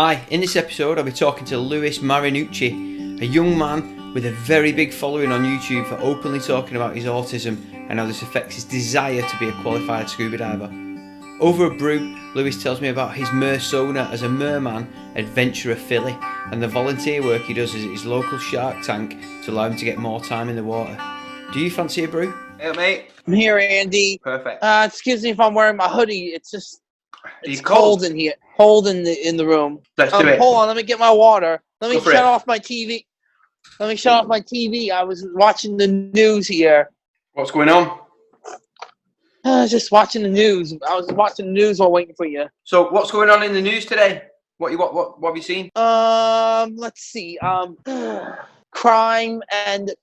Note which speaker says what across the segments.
Speaker 1: Hi, in this episode I'll be talking to Louis Marinucci, a young man with a very big following on YouTube for openly talking about his autism and how this affects his desire to be a qualified scuba diver. Over a brew, Louis tells me about his Mer-sona as a Merman Adventura Philli and the volunteer work he does at his local shark tank to allow him to get more time in the water. Do you fancy a brew?
Speaker 2: Hey mate.
Speaker 3: I'm here, Andy.
Speaker 2: Perfect.
Speaker 3: Excuse me if I'm wearing my hoodie. It's
Speaker 2: It's
Speaker 3: cold in here. Cold in the room.
Speaker 2: Let's do it.
Speaker 3: Hold on, let me get my water. Let me
Speaker 2: Go for
Speaker 3: shut
Speaker 2: it.
Speaker 3: off my TV. Let me shut off my TV. I was watching the news here.
Speaker 2: What's going on?
Speaker 3: Just watching the news. I was watching the news while waiting for you.
Speaker 2: So what's going on in the news today? What have you seen?
Speaker 3: Let's see. Crime and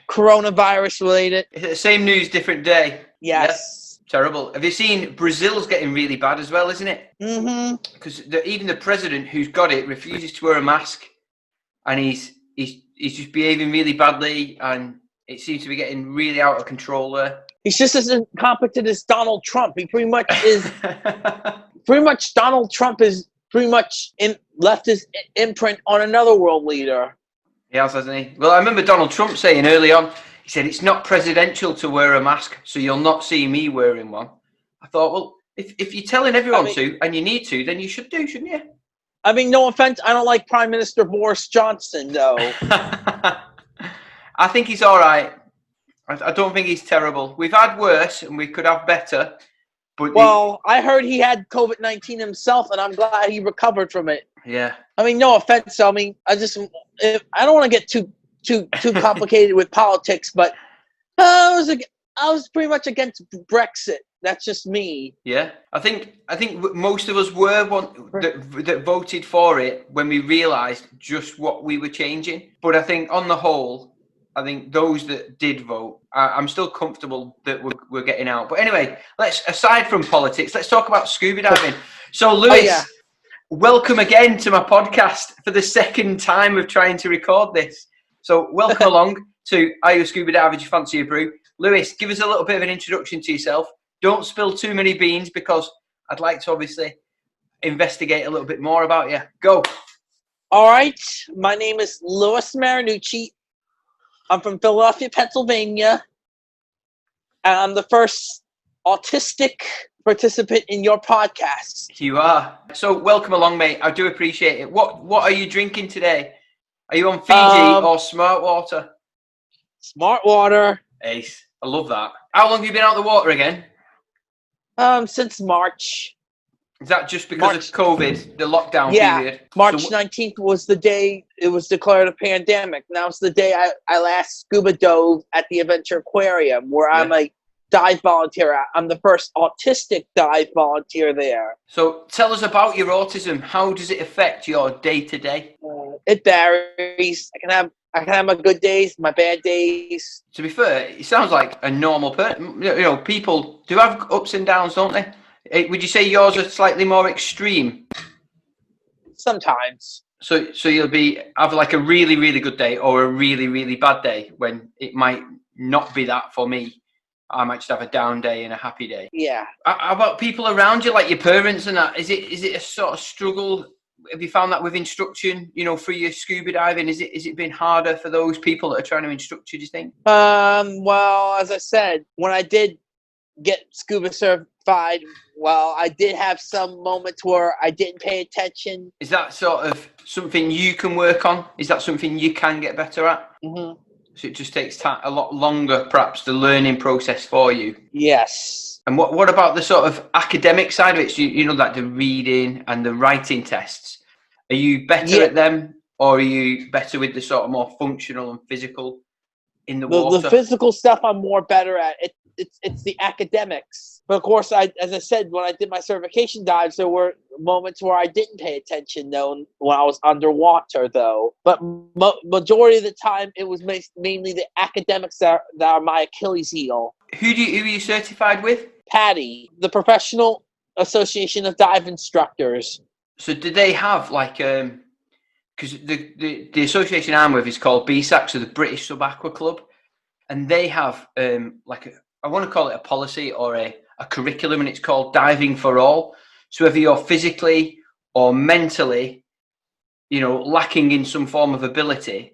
Speaker 3: coronavirus related.
Speaker 2: Is it the same news, different day?
Speaker 3: Yes.
Speaker 2: Terrible. Have you seen Brazil's getting really bad as well, isn't it?
Speaker 3: Mm-hmm.
Speaker 2: Because even the president who's got it refuses to wear a mask, and he's just behaving really badly, and it seems to be getting really out of control there.
Speaker 3: He's just as incompetent as Donald Trump. He pretty much is. Donald Trump is pretty much left his imprint on another world leader.
Speaker 2: He has, hasn't he? Well, I remember Donald Trump saying early on, he said, it's not presidential to wear a mask, so you'll not see me wearing one. I thought, well, if you're telling everyone to, and you need to, then you should do, shouldn't you?
Speaker 3: I mean, no offense, I don't like Prime Minister Boris Johnson, though.
Speaker 2: I think he's all right. I don't think he's terrible. We've had worse, and we could have better. But
Speaker 3: I heard he had COVID-19 himself, and I'm glad he recovered from it.
Speaker 2: Yeah.
Speaker 3: I mean, no offense. I mean, I don't want to get too complicated with politics, but I was pretty much against Brexit. That's just me.
Speaker 2: Yeah, I think most of us were one that voted for it when we realised just what we were changing. But I think on the whole, I think those that did vote, I'm still comfortable that we're getting out. But anyway, aside from politics, let's talk about scuba diving. So Louis, welcome again to my podcast for the second time of trying to record this. So welcome along to Are You a Scuba Diver? Do you fancy a brew? Louis, give us a little bit of an introduction to yourself. Don't spill too many beans because I'd like to obviously investigate a little bit more about you. Go.
Speaker 3: All right. My name is Louis Marinucci. I'm from Philadelphia, Pennsylvania. And I'm the first autistic participant in your podcast.
Speaker 2: You are. So welcome along, mate. I do appreciate it. What are you drinking today? Are you on Fiji or Smart Water?
Speaker 3: Smart Water.
Speaker 2: Ace. I love that. How long have you been out of the water again?
Speaker 3: Since March.
Speaker 2: Is that just because of COVID, the lockdown period?
Speaker 3: March 19th was the day it was declared a pandemic. Now it's the day I last scuba dove at the Adventure Aquarium, where I'm a dive volunteer. I'm the first autistic dive volunteer there.
Speaker 2: So tell us about your autism. How does it affect your day-to-day?
Speaker 3: It varies. I can have my good days, my bad days.
Speaker 2: To be fair, it sounds like a normal person. You know, people do have ups and downs, don't they? Would you say yours are slightly more extreme?
Speaker 3: Sometimes.
Speaker 2: So you'll have like a really, really good day or a really, really bad day, when it might not be that for me. I might just have a down day and a happy day.
Speaker 3: Yeah.
Speaker 2: How about people around you, like your parents and that? Is it a sort of struggle? Have you found that with instruction, for your scuba diving? Is it been harder for those people that are trying to instruct you, do you think?
Speaker 3: Well, as I said, when I did get scuba certified, I did have some moments where I didn't pay attention.
Speaker 2: Is that sort of something you can work on? Is that something you can get better at?
Speaker 3: Mm-hmm.
Speaker 2: So it just takes a lot longer, perhaps, the learning process for you?
Speaker 3: Yes.
Speaker 2: And what about the sort of academic side of it? So like the reading and the writing tests. Are you better at them, or are you better with the sort of more functional and physical in the water?
Speaker 3: The physical stuff I'm more better at. It's the academics. But of course, as I said, when I did my certification dives, there were moments where I didn't pay attention, though, when I was underwater, though. But majority of the time, it was mainly the academics that are my Achilles heel.
Speaker 2: Who are you certified with?
Speaker 3: PADI, the Professional Association of Dive Instructors.
Speaker 2: So did they have because the association I'm with is called BSAC, so the British Sub-Aqua Club, and they have I want to call it a policy or a curriculum, and it's called Diving for All. So whether you're physically or mentally lacking in some form of ability,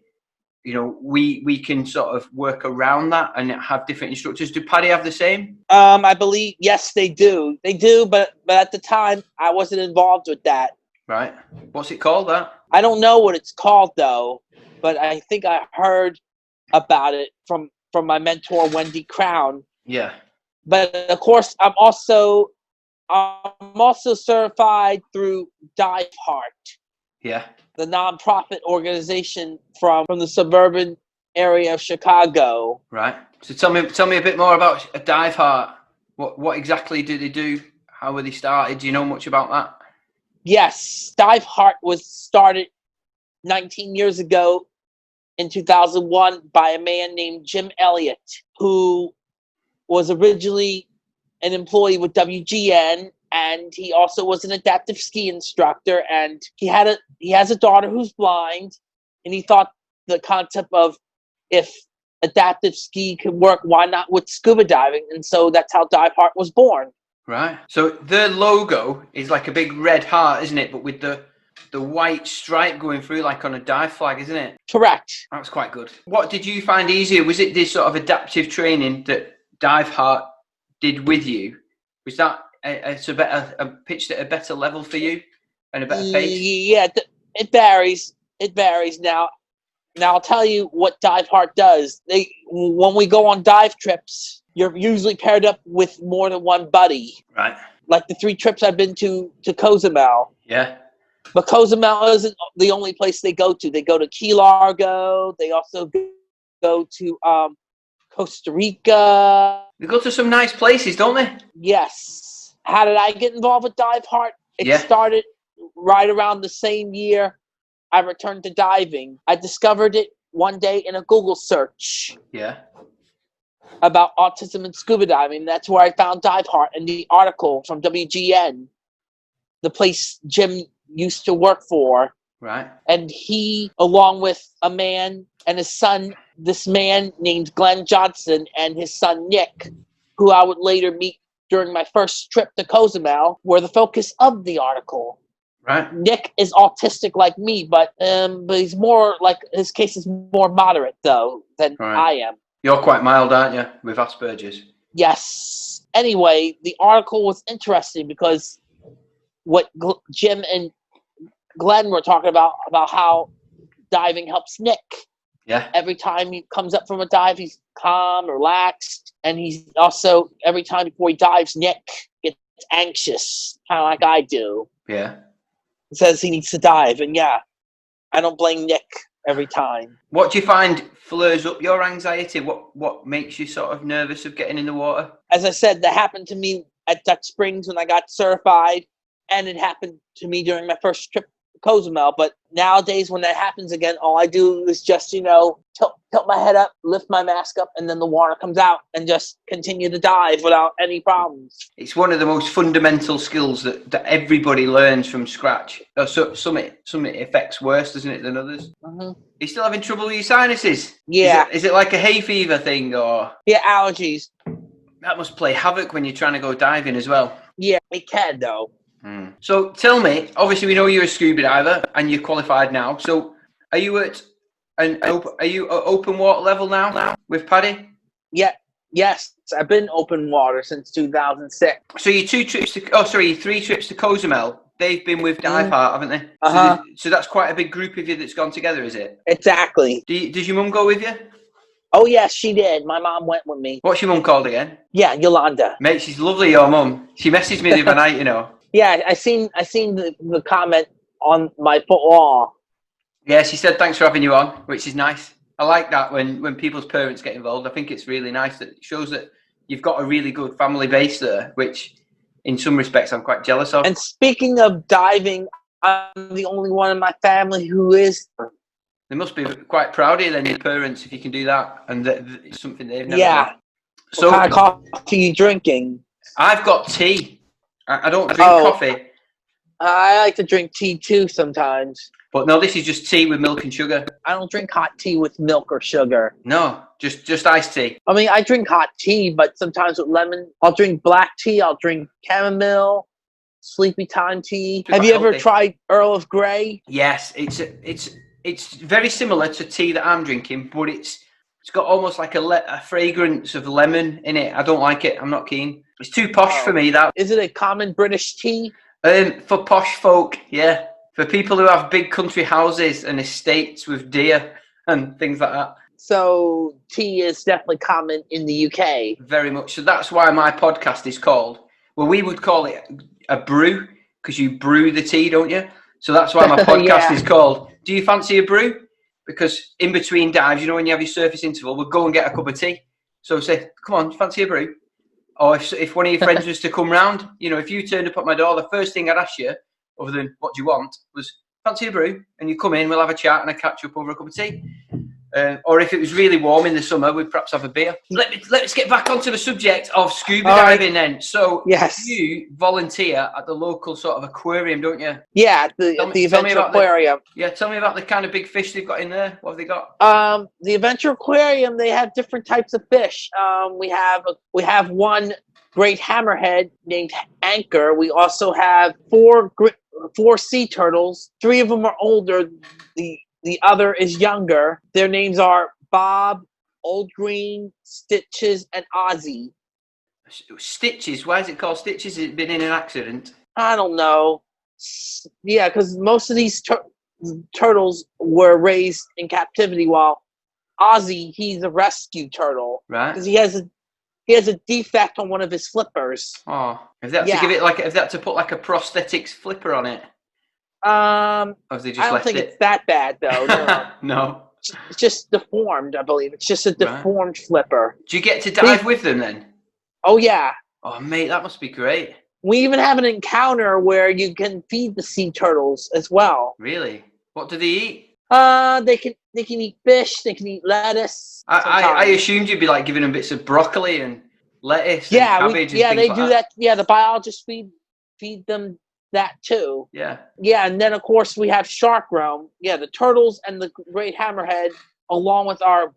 Speaker 2: we can sort of work around that and have different instructors. Do PADI have the same?
Speaker 3: I believe, yes, they do. They do, but at the time, I wasn't involved with that.
Speaker 2: Right. What's it called, that?
Speaker 3: I don't know what it's called, though, but I think I heard about it from my mentor, Wendy Crown.
Speaker 2: Yeah.
Speaker 3: But, of course, I'm also certified through Dive Heart.
Speaker 2: Yeah.
Speaker 3: The nonprofit organization from the suburban area of Chicago.
Speaker 2: Right. So tell me a bit more about a Dive Heart. What exactly do they do? How were they started? Do you know much about that?
Speaker 3: Yes, Dive Heart was started 19 years ago in 2001 by a man named Jim Elliott, who was originally an employee with WGN, and he also was an adaptive ski instructor, and he has a daughter who's blind, and he thought the concept of, if adaptive ski could work, why not with scuba diving? And so that's how Dive Heart was born.
Speaker 2: Right. So the logo is like a big red heart, isn't it? But with the white stripe going through, like on a dive flag, isn't it?
Speaker 3: Correct.
Speaker 2: That was quite good. What did you find easier? Was it this sort of adaptive training that Dive Heart did with you? Was that pitched at a better level for you and a better pace?
Speaker 3: Yeah, it varies. It varies. Now I'll tell you what Dive Heart does. When we go on dive trips, you're usually paired up with more than one buddy.
Speaker 2: Right.
Speaker 3: Like the 3 trips I've been to Cozumel.
Speaker 2: Yeah.
Speaker 3: But Cozumel isn't the only place they go to. They go to Key Largo. They also go to Costa Rica.
Speaker 2: They go to some nice places, don't they?
Speaker 3: Yes. How did I get involved with Dive Heart? It started right around the same year I returned to diving. I discovered it one day in a Google search.
Speaker 2: Yeah.
Speaker 3: About autism and scuba diving. That's where I found Dive Heart and the article from WGN, the place Jim used to work for.
Speaker 2: Right.
Speaker 3: And he, along with a man and his son, this man named Glenn Johnson and his son Nick, who I would later meet during my first trip to Cozumel, were the focus of the article.
Speaker 2: Right.
Speaker 3: Nick is autistic like me, but he's more like, his case is more moderate though than I am.
Speaker 2: You're quite mild, aren't you, with Asperger's?
Speaker 3: Yes. Anyway, the article was interesting because what Jim and Glenn were talking about how diving helps Nick.
Speaker 2: Yeah.
Speaker 3: Every time he comes up from a dive, he's calm, relaxed, and he's also, every time before he dives, Nick gets anxious, kind of like I do.
Speaker 2: Yeah.
Speaker 3: He says he needs to dive, and yeah, I don't blame Nick every time.
Speaker 2: What do you find flares up your anxiety? What makes you sort of nervous of getting in the water?
Speaker 3: As I said, that happened to me at Dutch Springs when I got certified, and it happened to me during my first trip to Cozumel. But nowadays, when that happens again, all I do is just, tilt my head up, lift my mask up, and then the water comes out, and just continue to dive without any problems.
Speaker 2: It's one of the most fundamental skills that everybody learns from scratch. Some it affects worse, doesn't it, than others? Mm-hmm. Are you still having trouble with your sinuses?
Speaker 3: Yeah.
Speaker 2: Is it like a hay fever thing, or?
Speaker 3: Yeah, allergies.
Speaker 2: That must play havoc when you're trying to go diving as well.
Speaker 3: Yeah, it can, though.
Speaker 2: So tell me, obviously we know you're a scuba diver and you're qualified now. So are you at open water level now with PADI?
Speaker 3: Yeah, yes, I've been open water since 2006.
Speaker 2: So your 3 trips to Cozumel, they've been with Dive Heart, haven't they?
Speaker 3: Uh-huh.
Speaker 2: So that's quite a big group of you that's gone together, is it?
Speaker 3: Exactly.
Speaker 2: Does your mum go with you?
Speaker 3: Oh yes, she did. My mom went with me.
Speaker 2: What's your mum called again?
Speaker 3: Yeah, Yolanda.
Speaker 2: Mate, she's lovely, your mum. She messaged me the other night,
Speaker 3: Yeah, I seen the comment on my foot wall.
Speaker 2: Yeah, she said thanks for having you on, which is nice. I like that when people's parents get involved. I think it's really nice. That it shows that you've got a really good family base there, which in some respects I'm quite jealous of.
Speaker 3: And speaking of diving, I'm the only one in my family who is.
Speaker 2: They must be quite proud of you then, your parents, if you can do that, and it's something they've never done.
Speaker 3: So, what kind of coffee are you drinking?
Speaker 2: I've got tea. I don't drink coffee.
Speaker 3: I like to drink tea too sometimes.
Speaker 2: But no, this is just tea with milk and sugar.
Speaker 3: I don't drink hot tea with milk or sugar.
Speaker 2: No, just iced tea.
Speaker 3: I mean, I drink hot tea, but sometimes with lemon. I'll drink black tea. I'll drink chamomile. sleepy time tea.
Speaker 2: It's
Speaker 3: Have you
Speaker 2: quite
Speaker 3: ever
Speaker 2: healthy.
Speaker 3: tried Earl of Grey?
Speaker 2: Yes, it's very similar to tea that I'm drinking, but it's got almost like a fragrance of lemon in it. I don't like it. I'm not keen. It's too posh for me. That
Speaker 3: Is it a common British tea?
Speaker 2: for posh folk, yeah. For people who have big country houses and estates with deer and things like that.
Speaker 3: So tea is definitely common in the UK.
Speaker 2: Very much. So that's why my podcast is called. Well, we would call it a brew because you brew the tea, don't you? So that's why my podcast
Speaker 3: Yeah.
Speaker 2: is called Do You Fancy a Brew? Because in between dives, you know, when you have your surface interval, we'll go and get a cup of tea. So say, come on, fancy a brew? Or if one of your friends was to come round, you know, if you turned up at my door, the first thing I'd ask you, other than what do you want, was fancy a brew? And you come in, we'll have a chat and a catch up over a cup of tea. Or if it was really warm in the summer, we'd perhaps have a beer. Let's get back onto the subject of scuba diving then. So
Speaker 3: Yes.
Speaker 2: you volunteer at the local sort of aquarium, don't you?
Speaker 3: Yeah, the Adventure Aquarium.
Speaker 2: Tell me about the kind of big fish they've got in there. What have they got?
Speaker 3: The Adventure Aquarium, they have different types of fish. We have one great hammerhead named Anchor. We also have four sea turtles. 3 of them are older. The other is younger. Their names are Bob, Old Green, Stitches, and Ozzy.
Speaker 2: Stitches? Why is it called Stitches? Has it been in an accident?
Speaker 3: I don't know. Yeah, because most of these turtles were raised in captivity, while Ozzy, he's a rescue turtle.
Speaker 2: Right.
Speaker 3: Because he has a defect on one of his flippers.
Speaker 2: Oh, if they had to put like a prosthetics flipper on it. Or have they just
Speaker 3: I don't think it's that bad though. No.
Speaker 2: No.
Speaker 3: It's just deformed, I believe. It's just a deformed flipper.
Speaker 2: Do you get to dive with them then?
Speaker 3: Oh yeah.
Speaker 2: Oh mate, that must be great.
Speaker 3: We even have an encounter where you can feed the sea turtles as well.
Speaker 2: Really? What do they eat?
Speaker 3: They can eat fish. They can eat lettuce.
Speaker 2: I assumed you'd be like giving them bits of broccoli and lettuce. And cabbage.
Speaker 3: They do that. Yeah, the biologists feed them that too.
Speaker 2: Yeah.
Speaker 3: Yeah, and then of course we have shark realm. Yeah, the turtles and the great hammerhead, along with our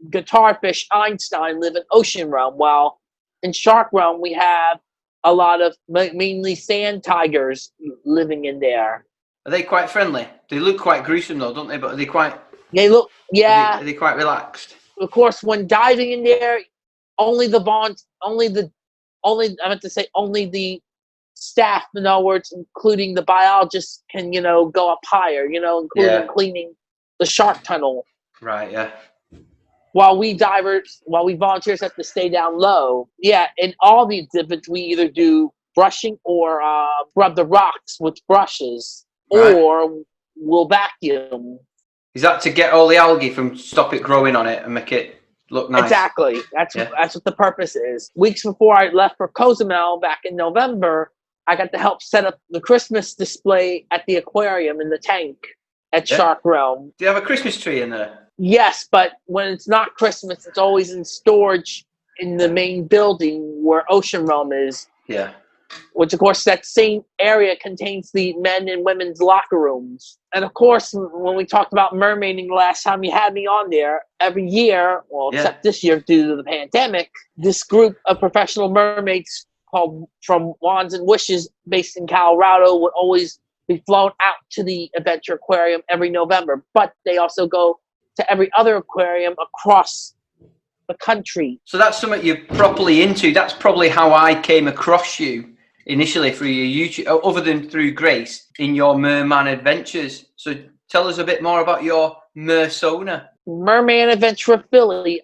Speaker 3: guitar fish Einstein, live in ocean realm. While in shark realm we have a lot of mainly sand tigers living in there.
Speaker 2: Are they quite friendly? They look quite gruesome though, don't they? But are they quite?
Speaker 3: They look. Yeah.
Speaker 2: Are they quite relaxed?
Speaker 3: Of course, when diving in there, only the staff, in other words, including the biologists, can go up higher. Including cleaning the shark tunnel.
Speaker 2: Right. Yeah.
Speaker 3: While we volunteers have to stay down low. Yeah, in all the exhibits, we either do brushing or rub the rocks with brushes, or we'll vacuum.
Speaker 2: Is that to get all the algae stop it growing on it and make it look nice?
Speaker 3: Exactly. That's what the purpose is. Weeks before I left for Cozumel back in November, I got to help set up the Christmas display at the aquarium in the tank at Shark Realm.
Speaker 2: Do you have a Christmas tree in there?
Speaker 3: Yes, but when it's not Christmas, it's always in storage in the main building where Ocean Realm is.
Speaker 2: Yeah.
Speaker 3: Which, of course, that same area contains the men and women's locker rooms. And, of course, when we talked about mermaiding last time you had me on there, every year, except this year due to the pandemic, this group of professional mermaids called From Wands and Wishes, based in Colorado, would always be flown out to the Adventure Aquarium every November. But they also go to every other aquarium across the country. So
Speaker 2: that's something you're properly into. That's probably how I came across you initially through your YouTube, other than through Grace, in your Merman Adventures. So tell us a bit more about your Mer-sona.
Speaker 3: Merman Adventura Philli.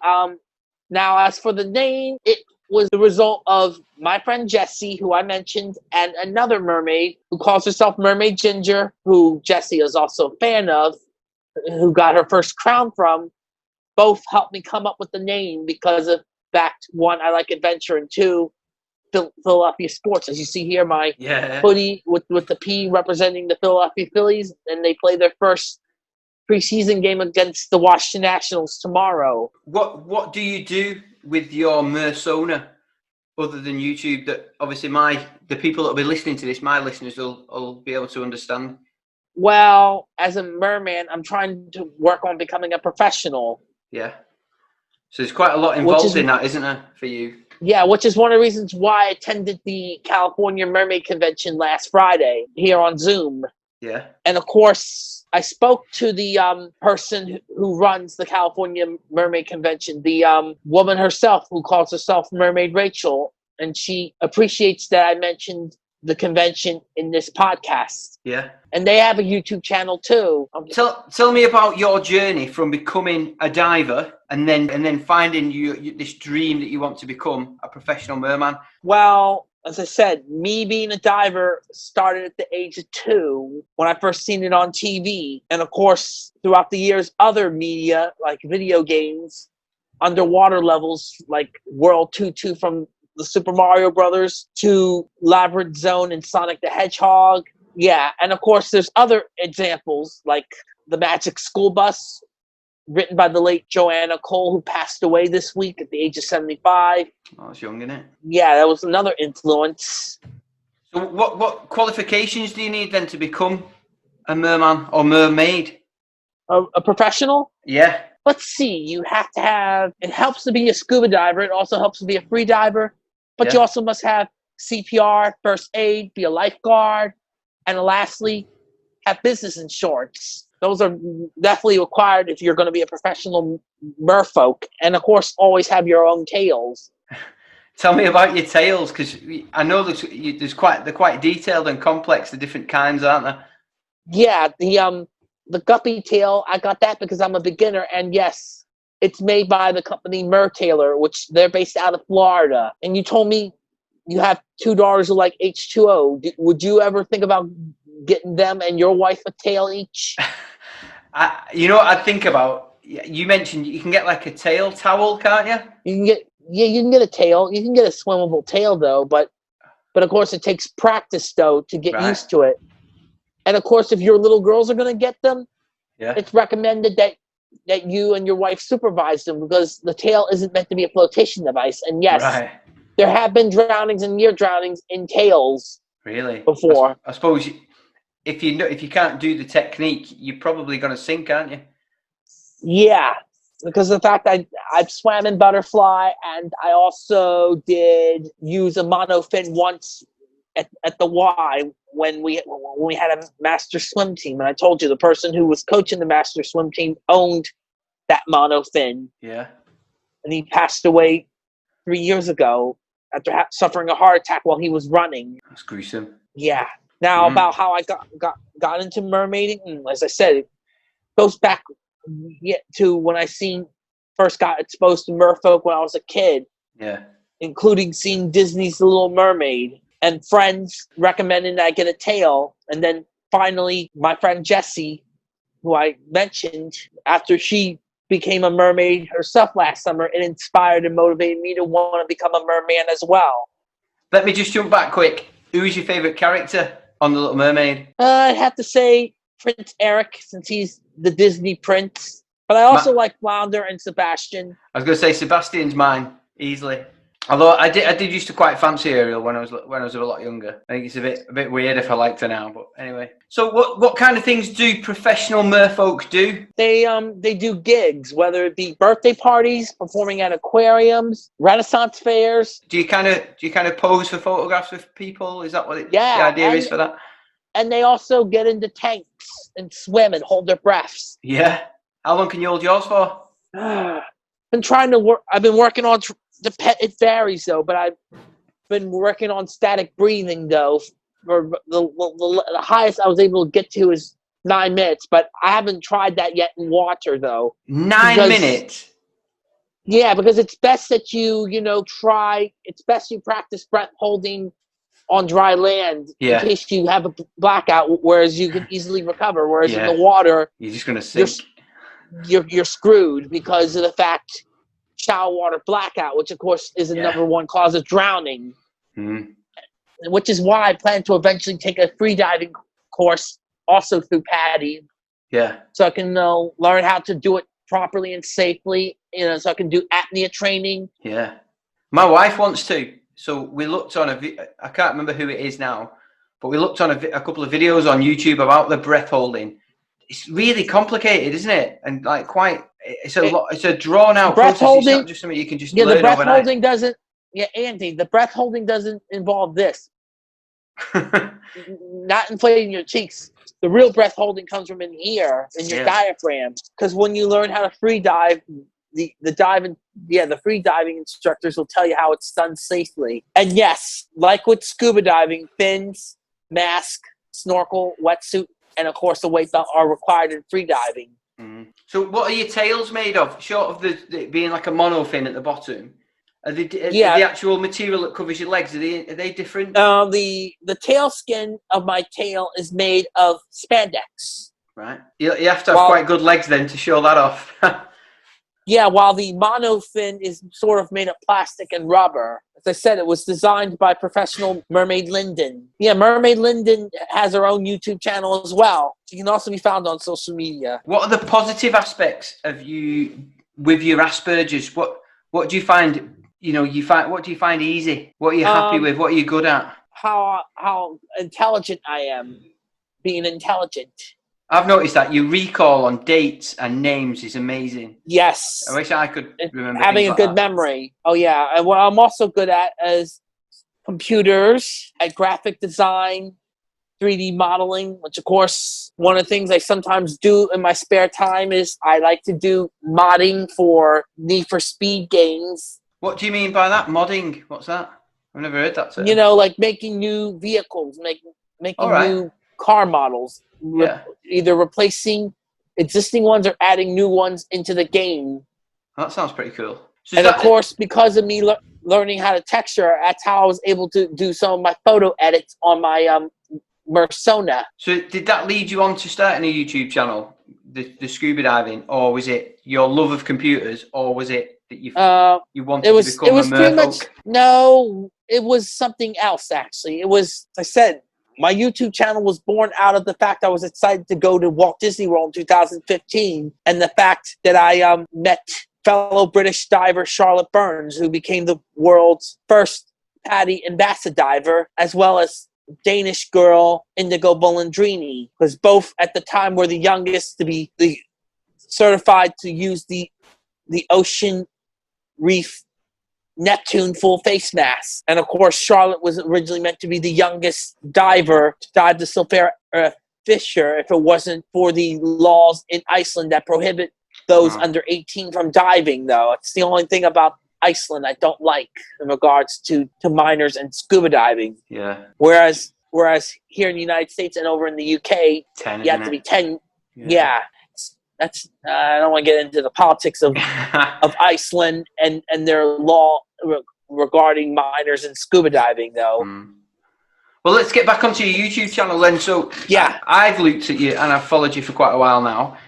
Speaker 3: Now, as for the name, it was the result of my friend Jessie, who I mentioned, and another mermaid who calls herself Mermaid Ginger, who Jessie is also a fan of, who got her first crown from. Both helped me come up with the name because of fact, 1, I like adventure, and 2, Philadelphia sports. As you see here, my hoodie with the P representing the Philadelphia Phillies, and they play their first preseason game against the Washington Nationals tomorrow.
Speaker 2: What do you do with your Mer-sona other than YouTube? That obviously the people that will be listening to this, my listeners, will be able to understand.
Speaker 3: Well, as a merman, I'm trying to work on becoming a professional.
Speaker 2: Yeah. So there's quite a lot involved in that, isn't there, for you?
Speaker 3: Yeah, which is one of the reasons why I attended the California Mermaid Convention last Friday here on Zoom.
Speaker 2: Yeah.
Speaker 3: And of course, I spoke to the person who runs the California Mermaid Convention, the woman herself who calls herself Mermaid Rachel, and she appreciates that I mentioned the convention in this podcast.
Speaker 2: Yeah.
Speaker 3: And they have a YouTube channel too.
Speaker 2: Tell me about your journey from becoming a diver and then finding this dream that you want to become a professional merman.
Speaker 3: Well, as I said, me being a diver started at the age of 2 when I first seen it on TV. And of course, throughout the years, other media like video games, underwater levels like World 2 from the Super Mario Brothers to Labyrinth Zone and Sonic the Hedgehog. Yeah, and of course, there's other examples like the Magic School Bus, written by the late Joanna Cole, who passed away this week at the age of 75.
Speaker 2: Oh, that's young, isn't it?
Speaker 3: Yeah, that was another influence.
Speaker 2: So what qualifications do you need then to become a merman or mermaid?
Speaker 3: A professional?
Speaker 2: Yeah.
Speaker 3: Let's see, you have to have, it helps to be a scuba diver, it also helps to be a free diver, but you also must have CPR, first aid, be a lifeguard, and lastly, have business insurance. Those are definitely required if you're going to be a professional merfolk. And of course, always have your own tails.
Speaker 2: Tell me about your tails, because I know they're quite detailed and complex. The different kinds, aren't they?
Speaker 3: Yeah, the guppy tail, I got that because I'm a beginner. And yes, it's made by the company Mertailor, which they're based out of Florida. And you told me you have 2 daughters who like H2O. Would you ever think about getting them and your wife a tail each?
Speaker 2: You know what I think about? You mentioned you can get like a tail towel, can't you?
Speaker 3: You can get a tail. You can get a swimmable tail though, but of course it takes practice though to get used to it. And of course, if your little girls are going to get them, it's recommended that you and your wife supervise them because the tail isn't meant to be a flotation device. And yes, there have been drownings and near drownings in tails.
Speaker 2: Really?
Speaker 3: Before.
Speaker 2: I suppose if you can't do the technique, you're probably going to sink, aren't you?
Speaker 3: Yeah, because of the fact I've swam in butterfly, and I also did use a monofin once at the Y when we had a master swim team. And I told you the person who was coaching the master swim team owned that monofin.
Speaker 2: Yeah. And
Speaker 3: he passed away 3 years ago after suffering a heart attack while he was running.
Speaker 2: That's gruesome.
Speaker 3: Yeah. Now about how I got into mermaiding, and as I said, it goes back to when I first got exposed to merfolk when I was a kid.
Speaker 2: Yeah.
Speaker 3: Including seeing Disney's The Little Mermaid and friends recommending that I get a tail. And then finally, my friend Jessie, who I mentioned, after she became a mermaid herself last summer, it inspired and motivated me to want to become a merman as well.
Speaker 2: Let me just jump back quick. Who is your favourite character on The Little Mermaid?
Speaker 3: I'd have to say Prince Eric, since he's the Disney prince. But I also like Flounder and Sebastian.
Speaker 2: I was going to say Sebastian's mine, easily. Although I did used to quite fancy Ariel when I was a lot younger. I think it's a bit weird if I liked her now, but anyway. So what kind of things do professional merfolk do?
Speaker 3: They do gigs, whether it be birthday parties, performing at aquariums, Renaissance fairs.
Speaker 2: Do you kind of pose for photographs with people? Is that what the idea is for that?
Speaker 3: And they also get into tanks and swim and hold their breaths.
Speaker 2: Yeah. How long can you hold yours for?
Speaker 3: Been trying to work. I've been working on. It varies though, but I've been working on static breathing though. For the highest I was able to get to is 9 minutes, but I haven't tried that yet in water though.
Speaker 2: 9 minutes.
Speaker 3: Yeah, because it's best that you try. It's best you practice breath holding on dry land in case you have a blackout, whereas you can easily recover. Whereas in the water,
Speaker 2: you're just gonna sink.
Speaker 3: You're screwed because of the fact. Shallow water blackout, which of course is the number one cause of drowning, which is why I plan to eventually take a free diving course also through PADI.
Speaker 2: Yeah. So
Speaker 3: I can learn how to do it properly and safely. So I can do apnea training.
Speaker 2: Yeah. My wife wants to. So we looked on I can't remember who it is now, but we looked on a couple of videos on YouTube about the breath holding. It's really complicated, isn't it? And like quite. It's a drawn out process. It's not just something you can just learn
Speaker 3: the breath
Speaker 2: overnight.
Speaker 3: holding doesn't. Yeah, Andy, the breath holding doesn't involve this. Not inflating your cheeks. The real breath holding comes from in here, in your diaphragm. Because when you learn how to free dive, the free diving instructors will tell you how it's done safely. And yes, like with scuba diving, fins, mask, snorkel, wetsuit, and of course the weight belt are required in free diving.
Speaker 2: So what are your tails made of? Short of the being like a monofin at the bottom. Are the actual material that covers your legs, are they different?
Speaker 3: The tail skin of my tail is made of spandex.
Speaker 2: Right. You have to have quite good legs then to show that off.
Speaker 3: Yeah, while the monofin is sort of made of plastic and rubber. As I said, it was designed by professional Mermaid Linden. Yeah, Mermaid Linden has her own YouTube channel as well. She can also be found on social media.
Speaker 2: What are the positive aspects of you with your Asperger's? What do you find? What do you find easy? What are you happy with? What are you good at?
Speaker 3: How intelligent I am. Being intelligent.
Speaker 2: I've noticed that your recall on dates and names is amazing.
Speaker 3: Yes.
Speaker 2: I wish I could remember
Speaker 3: having a good memory. Oh, yeah. And what I'm also good at is computers, at graphic design, 3D modeling, which, of course, one of the things I sometimes do in my spare time is I like to do modding for Need for Speed games.
Speaker 2: What do you mean by that? Modding? What's that? I've never heard that term.
Speaker 3: You know, like making new vehicles, making new car models. Either replacing existing ones or adding new ones into the game.
Speaker 2: That sounds pretty cool. So
Speaker 3: and of course, because of me learning how to texture, that's how I was able to do some of my photo edits on my Mer-sona.
Speaker 2: So did that lead you on to starting a YouTube channel, the scuba diving, or was it your love of computers, or was it that you wanted to become a merfolk?
Speaker 3: No, it was something else, actually. It was, I said, my YouTube channel was born out of the fact I was excited to go to Walt Disney World in 2015, and the fact that I met fellow British diver Charlotte Burns, who became the world's first PADI ambassador diver, as well as Danish girl Indigo Bollandrini, because both at the time were the youngest to be certified to use the Ocean Reef Neptune full face mask. And of course, Charlotte was originally meant to be the youngest diver to dive the Sulfera Fisher if it wasn't for the laws in Iceland that prohibit those under 18 from diving, though. It's the only thing about Iceland I don't like in regards to minors and scuba diving.
Speaker 2: Yeah.
Speaker 3: Whereas here in the United States and over in the UK,
Speaker 2: 10,
Speaker 3: you have to be 10. Yeah. That's I don't want to get into the politics of Iceland and their law regarding minors and scuba diving, though.
Speaker 2: Well, let's get back onto your YouTube channel then. So I've looked at you and I've followed you for quite a while now,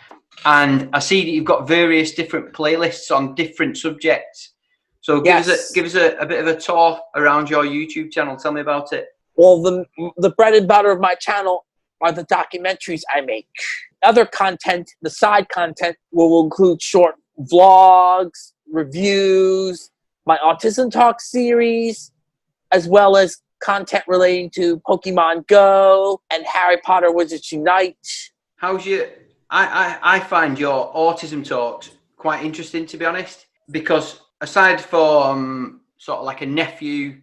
Speaker 2: and I see that you've got various different playlists on different subjects. So give us a bit of a tour around your YouTube channel. Tell me about it.
Speaker 3: Well, the bread and butter of my channel are the documentaries I make. Other content, the side content, will include short vlogs, reviews, my Autism Talk series, as well as content relating to Pokemon Go and Harry Potter Wizards Unite.
Speaker 2: How's your... I find your Autism Talks quite interesting, to be honest, because aside from sort of like a nephew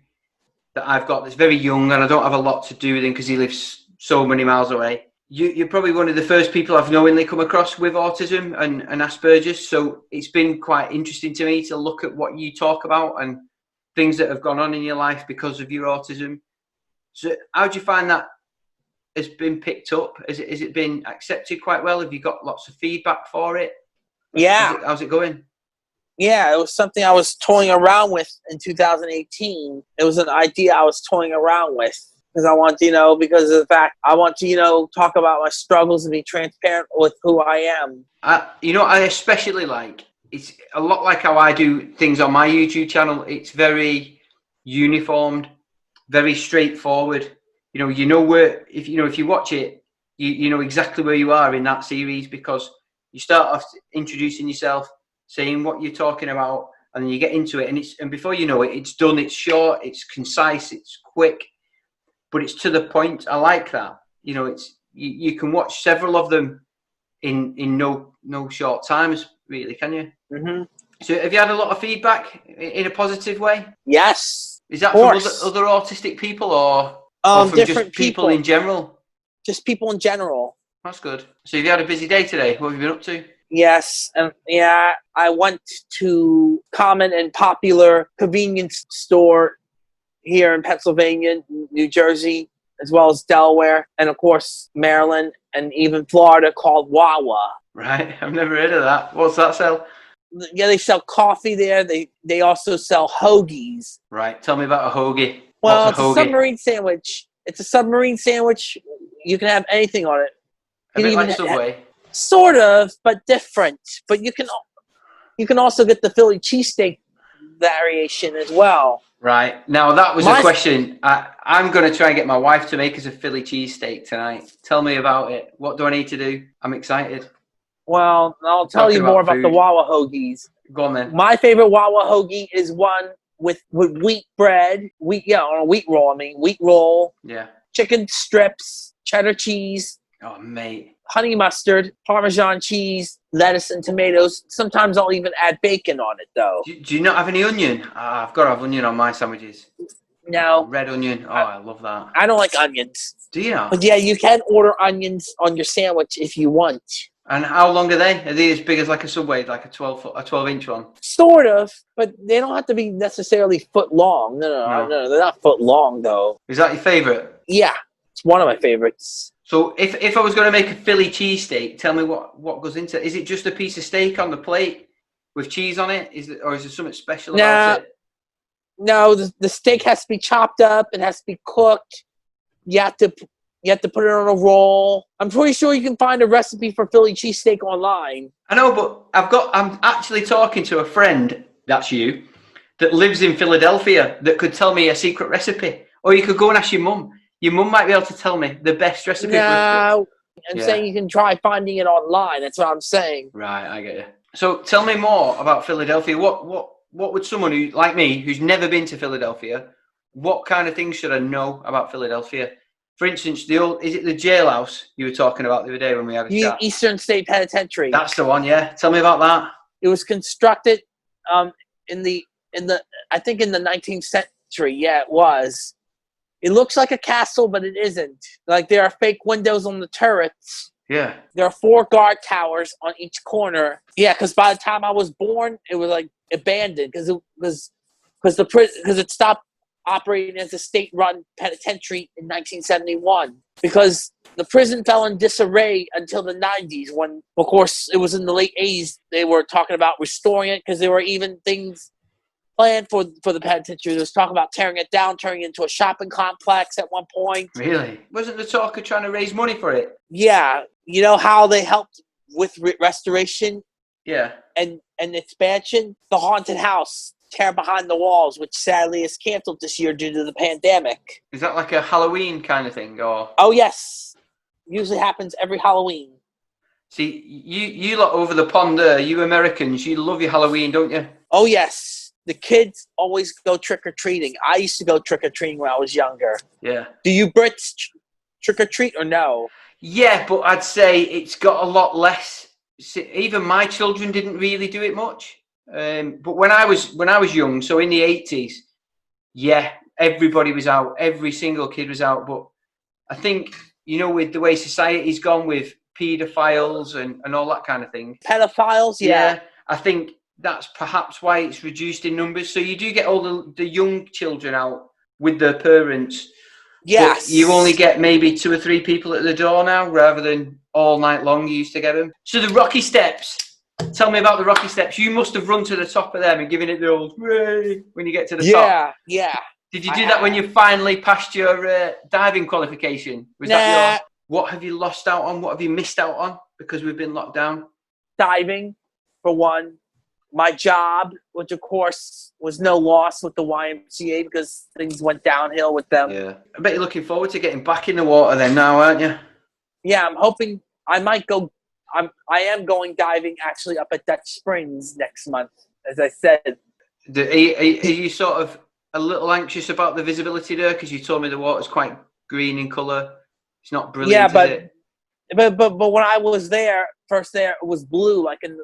Speaker 2: that I've got that's very young and I don't have a lot to do with him because he lives so many miles away, you're probably one of the first people I've knowingly come across with autism and Asperger's. So it's been quite interesting to me to look at what you talk about and things that have gone on in your life because of your autism. So how do you find that has been picked up? Has it been accepted quite well? Have you got lots of feedback for it?
Speaker 3: Yeah.
Speaker 2: How's it going?
Speaker 3: Yeah, it was something I was toying around with in 2018. It was an idea I was toying around with. Because I want to, because of the fact I want to, talk about my struggles and be transparent with who I am.
Speaker 2: I especially like, it's a lot like how I do things on my YouTube channel. It's very uniformed, very straightforward. Where, if you watch it, you know exactly where you are in that series, because you start off introducing yourself, saying what you're talking about, and then you get into it, and before you know it, it's done. It's short, it's concise, it's quick. But it's to the point. I like that. It's you can watch several of them in no short times, really, can you?
Speaker 3: Mm-hmm.
Speaker 2: So have you had a lot of feedback in a positive way?
Speaker 3: Yes.
Speaker 2: Is that
Speaker 3: Of
Speaker 2: from
Speaker 3: course.
Speaker 2: other autistic people or from
Speaker 3: Different
Speaker 2: just people in general?
Speaker 3: Just people in general.
Speaker 2: That's good. So have you had a busy day today? What have you been up to?
Speaker 3: Yes, and yeah, I went to common and popular convenience store here in Pennsylvania, New Jersey, as well as Delaware, and of course Maryland, and even Florida, called Wawa.
Speaker 2: Right, I've never heard of that. What's that sell?
Speaker 3: Yeah, they sell coffee there. They also sell hoagies.
Speaker 2: Right, tell me about a hoagie.
Speaker 3: Well,
Speaker 2: What's
Speaker 3: it's
Speaker 2: a
Speaker 3: a
Speaker 2: hoagie?
Speaker 3: submarine sandwich. It's a submarine sandwich. You can have anything on it.
Speaker 2: A bit like Subway.
Speaker 3: Sort of, but different. But you can also get the Philly cheesesteak variation as well.
Speaker 2: Right. Now, that was a question. I'm going to try and get my wife to make us a Philly cheesesteak tonight. Tell me about it. What do I need to do? I'm excited.
Speaker 3: Well, I'll tell you more about the Wawa hoagies.
Speaker 2: Go on then.
Speaker 3: My favorite Wawa hoagie is one with wheat bread, on a wheat roll.
Speaker 2: Yeah.
Speaker 3: Chicken strips, cheddar cheese.
Speaker 2: Oh, mate.
Speaker 3: Honey mustard, Parmesan cheese, lettuce, and tomatoes. Sometimes I'll even add bacon on it, though.
Speaker 2: Do you not have any onion? I've got to have onion on my sandwiches.
Speaker 3: No.
Speaker 2: Red onion. Oh, I love that.
Speaker 3: I don't like onions.
Speaker 2: Do you not?
Speaker 3: But yeah, you can order onions on your sandwich if you want.
Speaker 2: And how long are they? Are they as big as like a Subway, like a 12-inch one?
Speaker 3: Sort of, but they don't have to be necessarily foot long. No, they're not foot long, though.
Speaker 2: Is that your favourite?
Speaker 3: Yeah, it's one of my favorites.
Speaker 2: So if I was going to make a Philly cheesesteak, tell me what goes into it. Is it just a piece of steak on the plate with cheese on it? Or is there something special about it?
Speaker 3: No, the steak has to be chopped up. It has to be cooked. You have to put it on a roll. I'm pretty sure you can find a recipe for Philly cheesesteak online.
Speaker 2: I know, but I'm actually talking to a friend, that's you, that lives in Philadelphia that could tell me a secret recipe. Or you could go and ask your mum. Your mum might be able to tell me the best recipe.
Speaker 3: No, I'm saying you can try finding it online. That's what I'm saying.
Speaker 2: Right, I get you. So tell me more about Philadelphia. What would someone who like me, who's never been to Philadelphia, what kind of things should I know about Philadelphia? For instance, is it the jailhouse you were talking about the other day when we had a chat?
Speaker 3: Eastern State Penitentiary.
Speaker 2: That's the one, yeah. Tell me about that.
Speaker 3: It was constructed in the I think in the 19th century. Yeah, it was. It looks like a castle, but it isn't. Like, there are fake windows on the turrets.
Speaker 2: Yeah.
Speaker 3: There are 4 guard towers on each corner. Yeah, because by the time I was born, it was like abandoned because it stopped operating as a state-run penitentiary in 1971 because the prison fell in disarray until the 90s when, of course, it was in the late 80s they were talking about restoring it because there were even things planned for the penitentiary. There was talk about tearing it down, turning it into a shopping complex at one point.
Speaker 2: Really? Wasn't the talk of trying to raise money for it?
Speaker 3: Yeah. You know how they helped with restoration?
Speaker 2: Yeah.
Speaker 3: And expansion? The haunted house, Tear Behind the Walls, which sadly is canceled this year due to the pandemic.
Speaker 2: Is that like a Halloween kind of thing? Or?
Speaker 3: Oh, yes. Usually happens every Halloween.
Speaker 2: See, you lot over the pond there, you Americans, you love your Halloween, don't you?
Speaker 3: Oh, yes. The kids always go trick-or-treating. I used to go trick-or-treating when I was younger.
Speaker 2: Yeah.
Speaker 3: Do you Brits trick-or-treat or no?
Speaker 2: Yeah, but I'd say it's got a lot less. Even my children didn't really do it much. But when I was young, so in the 80s, yeah, everybody was out. Every single kid was out. But I think, with the way society's gone with paedophiles and all that kind of thing.
Speaker 3: Pedophiles, yeah.
Speaker 2: I think that's perhaps why it's reduced in numbers. So you do get all the young children out with their parents.
Speaker 3: Yes.
Speaker 2: But you only get maybe 2 or 3 people at the door now rather than all night long you used to get them. So the Rocky Steps. Tell me about the Rocky Steps. You must have run to the top of them and given it the old hooray when you get to the top.
Speaker 3: Yeah.
Speaker 2: Did you do that when you finally passed your diving qualification? That what have you lost out on? What have you missed out on because we've been locked down?
Speaker 3: Diving, for one. My job, which of course was no loss with the YMCA because things went downhill with them.
Speaker 2: Yeah. I bet you're looking forward to getting back in the water then now, aren't you?
Speaker 3: Yeah, I'm hoping I might go. I am going diving actually up at Dutch Springs next month, as I said.
Speaker 2: Are you sort of a little anxious about the visibility there? Because you told me the water's quite green in colour. It's not brilliant, is it?
Speaker 3: But when I was there, it was blue, like in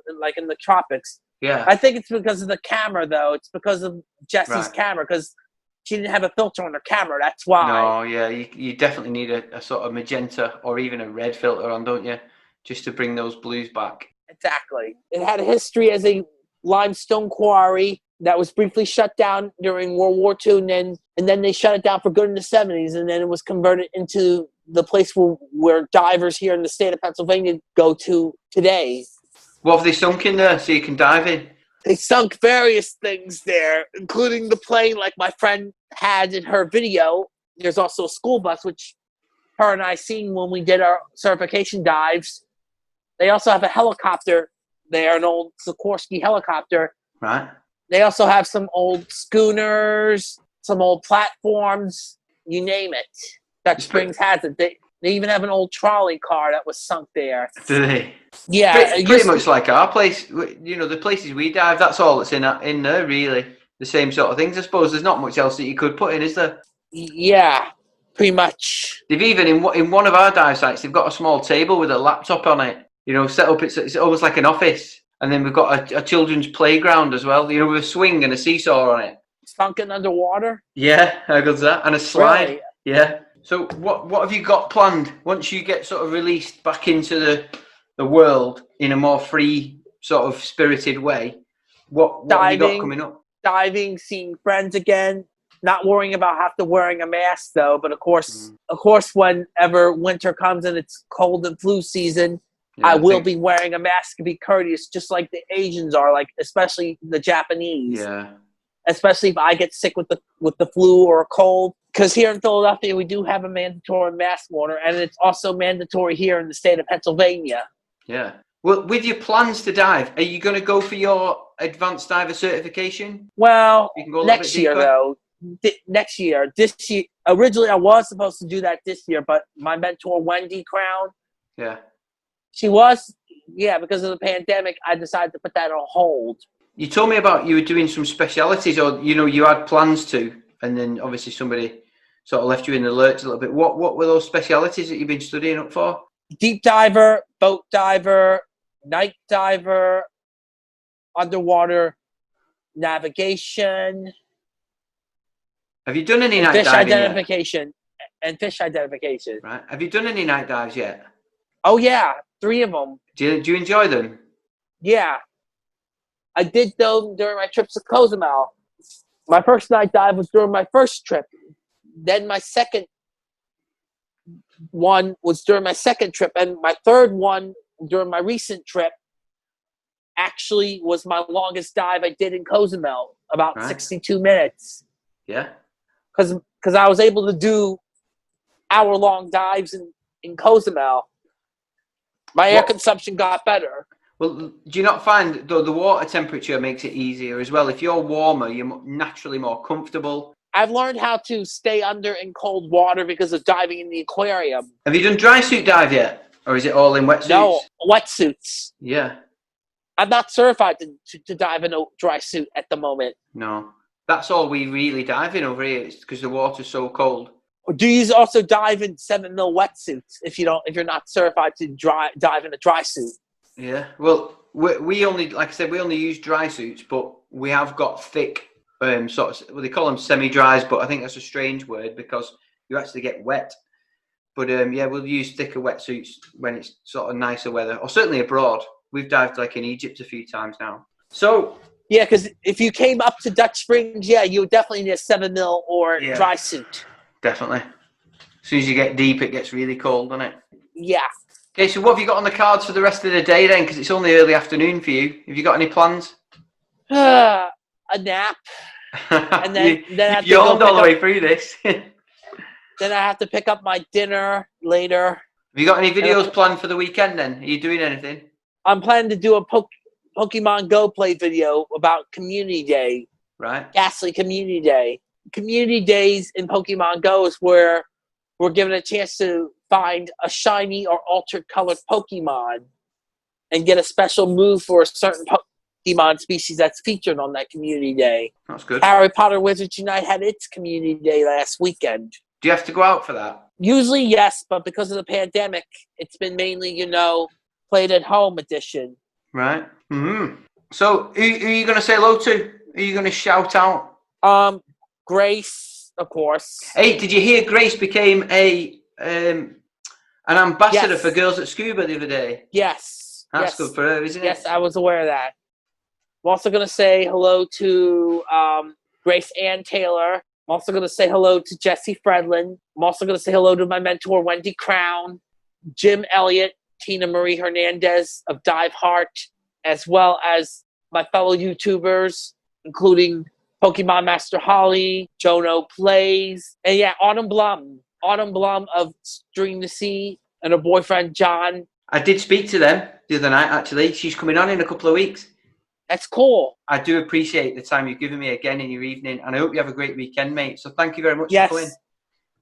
Speaker 3: the tropics.
Speaker 2: Yeah.
Speaker 3: I think it's because of the camera, though. It's because of Jessie's
Speaker 2: Right.
Speaker 3: camera, because she didn't have a filter on her camera. That's why.
Speaker 2: No, yeah, you definitely need a sort of magenta or even a red filter on, don't you? Just to bring those blues back.
Speaker 3: Exactly. It had a history as a limestone quarry that was briefly shut down during World War II, and then they shut it down for good in the 70s, and then it was converted into the place where divers here in the state of Pennsylvania go to today.
Speaker 2: What have they sunk in there so you can dive in?
Speaker 3: They sunk various things there, including the plane like my friend had in her video. There's also a school bus, which her and I seen when we did our certification dives. They also have a helicopter there, an old Sikorsky helicopter.
Speaker 2: Right.
Speaker 3: They also have some old schooners, some old platforms, you name it. Dutch Springs has it. They even have an old trolley car that was sunk there.
Speaker 2: Do they?
Speaker 3: Yeah.
Speaker 2: Pretty much like our place. You know, the places we dive, that's all that's in there, really. The same sort of things, I suppose. There's not much else that you could put in, is there?
Speaker 3: Yeah, pretty much.
Speaker 2: They've even, in one of our dive sites, they've got a small table with a laptop on it. You know, set up, it's almost like an office. And then we've got a children's playground as well, you know, with a swing and a seesaw on it.
Speaker 3: Sunken underwater?
Speaker 2: Yeah, how good's that? And a slide.
Speaker 3: Really?
Speaker 2: Yeah. So what have you got planned once you get sort of released back into the world in a more free, sort of spirited way? What have you got coming up?
Speaker 3: Diving, seeing friends again. Not worrying about wearing a mask though, but of course, whenever winter comes and it's cold and flu season, yeah, I will be wearing a mask to be courteous, just like the Asians are, like especially the Japanese.
Speaker 2: Yeah.
Speaker 3: Especially if I get sick with the flu or a cold, because here in Philadelphia we do have a mandatory mask order, and it's also mandatory here in the state of Pennsylvania.
Speaker 2: Yeah. Well, with your plans to dive, are you going to go for your advanced diver certification?
Speaker 3: Well, next year though. Next year. This year, originally I was supposed to do that this year, but my mentor Wendy Crown,
Speaker 2: yeah,
Speaker 3: she was, because of the pandemic, I decided to put that on hold.
Speaker 2: You told me about you were doing some specialities, or you had plans to, and then obviously somebody sort of left you in the lurch a little bit. What were those specialities that you've been studying up for?
Speaker 3: Deep diver, boat diver, night diver, underwater navigation.
Speaker 2: Have you done any night
Speaker 3: fish
Speaker 2: diving
Speaker 3: identification yet? And fish identification.
Speaker 2: Right. Have you done any night dives yet?
Speaker 3: Oh yeah, 3 of them.
Speaker 2: Do you enjoy them?
Speaker 3: Yeah, I did them during my trips to Cozumel. My first night dive was during my first trip. Then my second one was during my second trip, and my third one during my recent trip actually was my longest dive I did in Cozumel, about 62 minutes.
Speaker 2: Yeah.
Speaker 3: Because I was able to do hour-long dives in Cozumel. My air consumption got better.
Speaker 2: Well, do you not find the water temperature makes it easier as well? If you're warmer, you're naturally more comfortable.
Speaker 3: I've learned how to stay under in cold water because of diving in the aquarium.
Speaker 2: Have you done dry suit dive yet? Or is it all in wetsuits?
Speaker 3: No, wetsuits.
Speaker 2: Yeah.
Speaker 3: I'm not certified to dive in a dry suit at the moment.
Speaker 2: No. That's all we really dive in over here. It's because the water's so cold.
Speaker 3: Do you also dive in 7mm wetsuits if you're not certified to dive in a dry suit?
Speaker 2: Yeah. Well, we only, like I said, we only use dry suits, but we have got thick sort of, well, they call them semi-dries, but I think that's a strange word because you actually get wet. But yeah, we'll use thicker wetsuits when it's sort of nicer weather, or certainly abroad. We've dived like in Egypt a few times now. So
Speaker 3: yeah, because if you came up to Dutch Springs, you would definitely need a 7mm or dry suit.
Speaker 2: Definitely. As soon as you get deep, it gets really cold, doesn't it?
Speaker 3: Yeah.
Speaker 2: Okay, so what have you got on the cards for the rest of the day then? Because it's only early afternoon for you. Have you got any plans?
Speaker 3: A nap. And then I have to
Speaker 2: yawned all the way through this.
Speaker 3: Then I have to pick up my dinner later.
Speaker 2: Have you got any videos planned for the weekend then? Are you doing anything?
Speaker 3: I'm planning to do a Pokemon Go play video about Community Day.
Speaker 2: Right.
Speaker 3: Ghastly Community Day. Community Days in Pokemon Go is where we're given a chance to find a shiny or altered colored Pokemon and get a special move for a certain Pokemon species that's featured on that Community Day.
Speaker 2: That's good.
Speaker 3: Harry Potter Wizards Unite had its Community Day last weekend.
Speaker 2: Do you have to go out for that?
Speaker 3: Usually, yes, but because of the pandemic, it's been mainly, played at home edition.
Speaker 2: Right. Mm-hmm. So, who are you going to say hello to? Who are you going to shout out?
Speaker 3: Grace, of course.
Speaker 2: Hey, did you hear Grace became an ambassador for Girls at Scuba the other day?
Speaker 3: Yes.
Speaker 2: That's good for her, isn't it?
Speaker 3: Yes, I was aware of that. I'm also going to say hello to Grace Ann Taylor. I'm also going to say hello to Jesse Fredlin. I'm also going to say hello to my mentor, Wendy Crown, Jim Elliott, Tina Marie Hernandez of Dive Heart, as well as my fellow YouTubers, including Pokemon Master Holly, Jono Plays, and Autumn Blum of Stream the Sea, and her boyfriend, John.
Speaker 2: I did speak to them the other night, actually. She's coming on in a couple of weeks.
Speaker 3: That's cool.
Speaker 2: I do appreciate the time you've given me again in your evening, and I hope you have a great weekend, mate. So thank you very much for coming.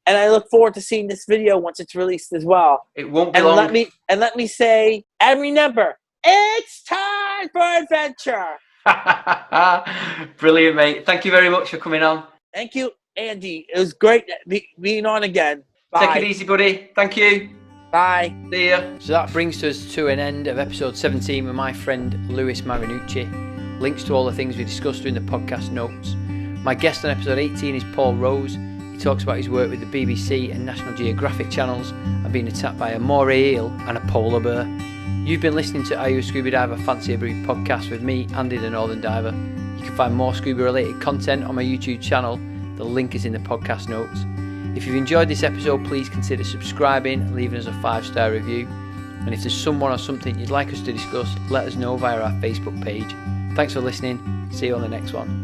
Speaker 3: And I look forward to seeing this video once it's released as well.
Speaker 2: It won't be long.
Speaker 3: Let me say, and remember, it's time for adventure.
Speaker 2: Brilliant, mate. Thank you very much for coming on.
Speaker 3: Thank you, Andy. It was great being on again. Bye.
Speaker 2: Take it easy, buddy. Thank you.
Speaker 3: Bye.
Speaker 2: See ya.
Speaker 1: So that brings us to an end of episode 17 with my friend Louis Marinucci. Links to all the things we discussed are in the podcast notes. My guest on episode 18 is Paul Rose. He talks about his work with the BBC and National Geographic channels and being attacked by a moray eel and a polar bear. You've been listening to Are You a Scuba Diver? Fancy a Brew podcast with me, Andy the Northern Diver. You can find more scuba related content on my YouTube channel. The link is in the podcast notes. If you've enjoyed this episode, please consider subscribing and leaving us a 5-star review. And if there's someone or something you'd like us to discuss, let us know via our Facebook page. Thanks for listening. See you on the next one.